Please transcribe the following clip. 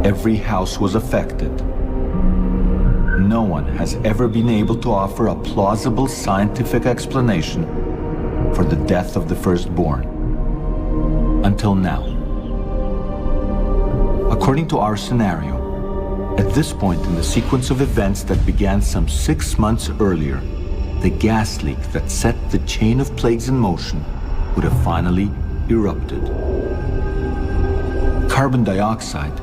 Every house was affected. No one has ever been able to offer a plausible scientific explanation for the death of the firstborn. Until now. According to our scenario, at this point in the sequence of events that began some 6 months earlier, the gas leak that set the chain of plagues in motion would have finally erupted. Carbon dioxide